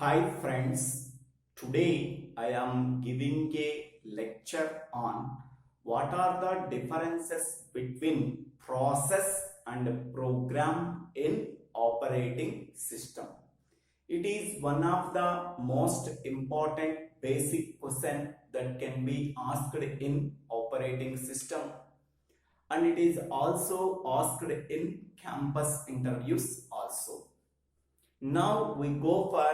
Hi friends, today I am giving a lecture on what are the differences between process and program in operating system. It is one of the most important basic question that can be asked in operating system, and it is also asked in campus interviews also. Now we go for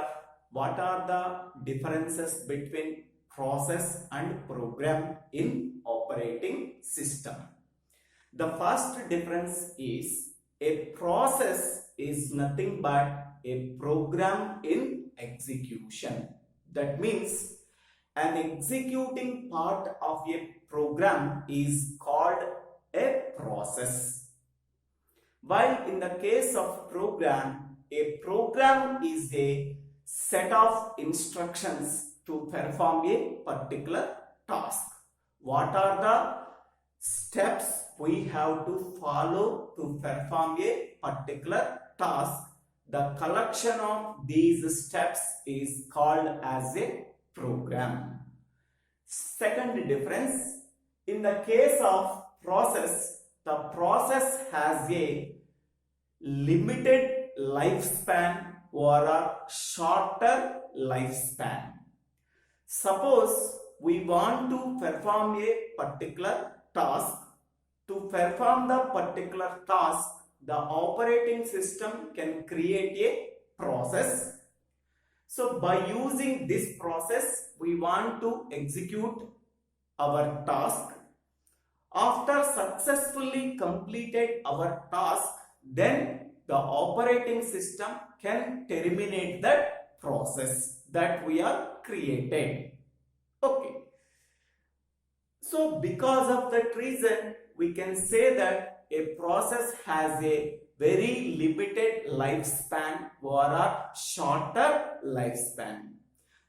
what are the differences between process and program in operating system. The first difference is a process is nothing but a program in execution. That means an executing part of a program is called a process. While in the case of program, a program is a set of instructions to perform a particular task. What are the steps we have to follow to perform a particular task? The collection of these steps is called as a program. Second difference, in the case of process, the process has a limited lifespan or a shorter lifespan. Suppose we want to perform a particular task. To perform the particular task, the operating system can create a process. So by using this process, we want to execute our task. After successfully completed our task, then the operating system can terminate that process that we are created. Okay. So because of that reason, we can say that a process has a very limited lifespan or a shorter lifespan.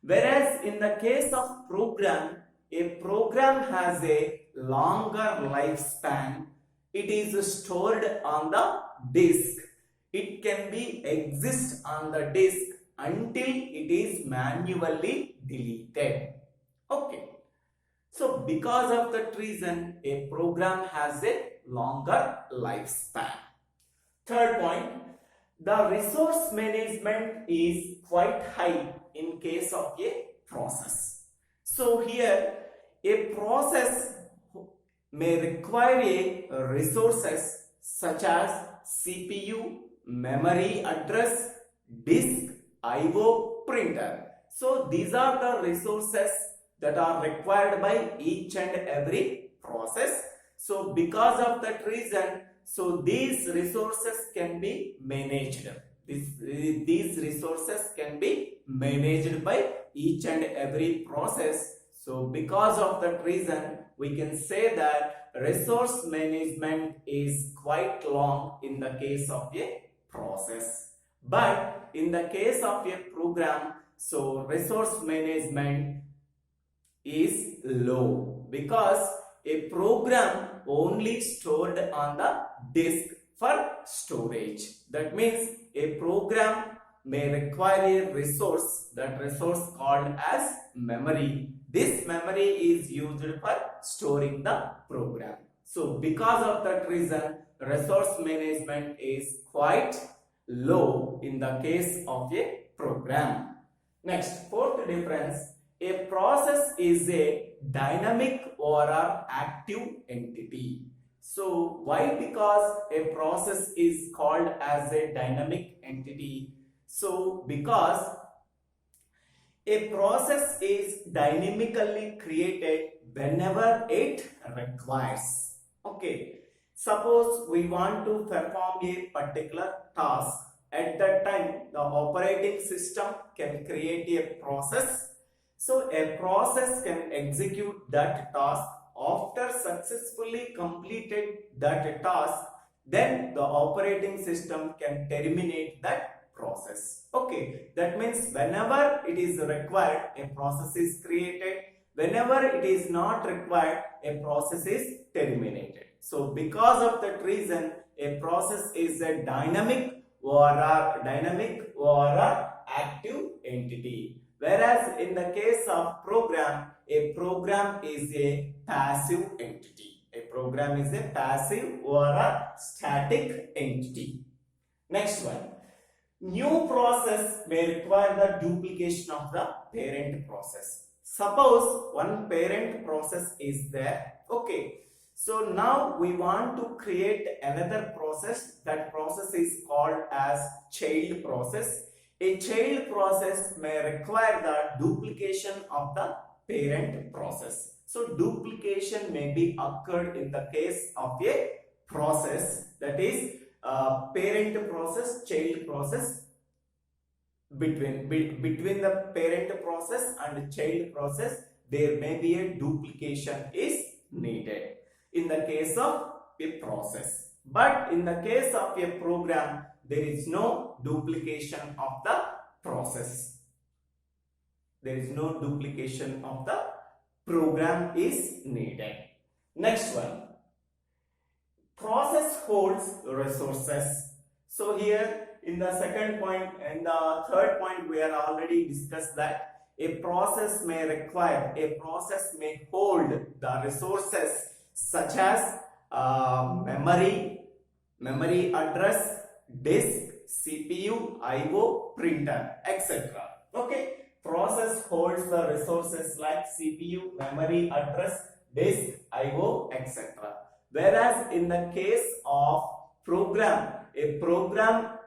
Whereas in the case of program, a program has a longer lifespan. It is stored on the disk. It can be exist on the disk until it is manually deleted. Okay. So because of that reason, a program has a longer lifespan. Third point, the resource management is quite high in case of a process. So here a process may require a resources such as CPU, memory address, disk, IO, printer. So these are the resources that are required by each and every process. So because of that reason, so these resources can be managed. These resources can be managed by each and every process. So because of that reason, we can say that resource management is quite long in the case of a process. But in the case of a program, so resource management is low because a program only stored on the disk for storage. That means a program may require a resource, that resource called as memory. This memory is used for storing the program. So because of that reason, resource management is quite low in the case of a program. Next, fourth difference, a process is a dynamic or an active entity. So why? Because a process is called as a dynamic entity. So because a process is dynamically created whenever it requires. Okay. Suppose we want to perform a particular task. At that time, the operating system can create a process. So a process can execute that task. After successfully completed that task, then the operating system can terminate that process. Okay, that means whenever it is required, a process is created. Whenever it is not required, a process is terminated. So because of that reason, a process is a dynamic or a active entity. Whereas in the case of program, a program is a passive entity. A program is a passive or a static entity. Next one. New process may require the duplication of the parent process. Suppose one parent process is there. Okay. So now we want to create another process. That process is called as child process. A child process may require the duplication of the parent process. So duplication may be occurred in the case of a process, that is parent process, child process. Between the parent process and child process, there may be a duplication is needed in the case of a process. But in the case of a program, there is no duplication of the process. There is no duplication of the program is needed. Next one. Process holds resources. So here in the second point and the third point, we have already discussed that a process may hold the resources such as memory address, disk, CPU, IO, printer, etc. Okay, process holds the resources like CPU, memory address, disk, IO, etc. Whereas in the case of program, a program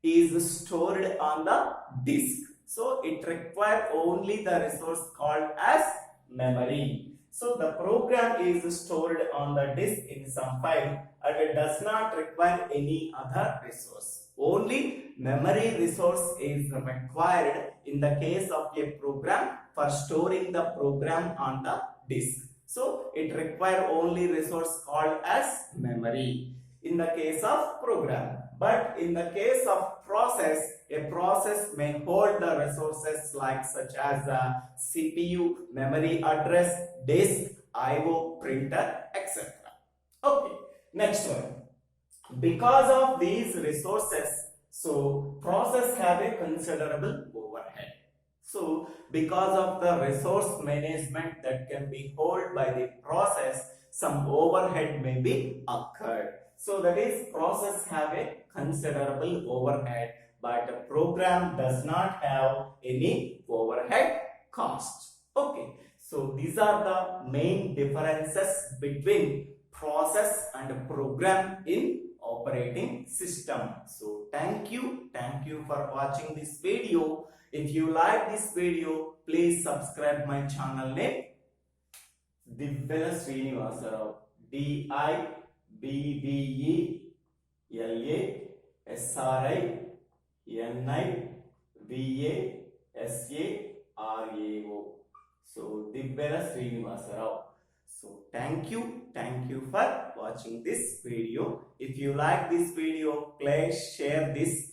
is stored on the disk. So it requires only the resource called as memory. So the program is stored on the disk in some file and it does not require any other resource. Only memory resource is required in the case of a program for storing the program on the disk. So it requires only resource called as memory in the case of program. But in the case of process, a process may hold the resources like such as CPU, memory address, disk, IO, printer, etc. Okay, next one. Because of these resources, so process have a considerable overhead. So because of the resource management that can be held by the process, some overhead may be occurred. So that is, process have a considerable overhead, but the program does not have any overhead cost. Okay, so these are the main differences between process and program in operating system. So thank you for watching this video. If you like this video, please subscribe my channel name DIVVELA SRINIVASA. DIVVELA So DIVVELA SRINIVASA. So thank you for watching this video. If you like this video, please share this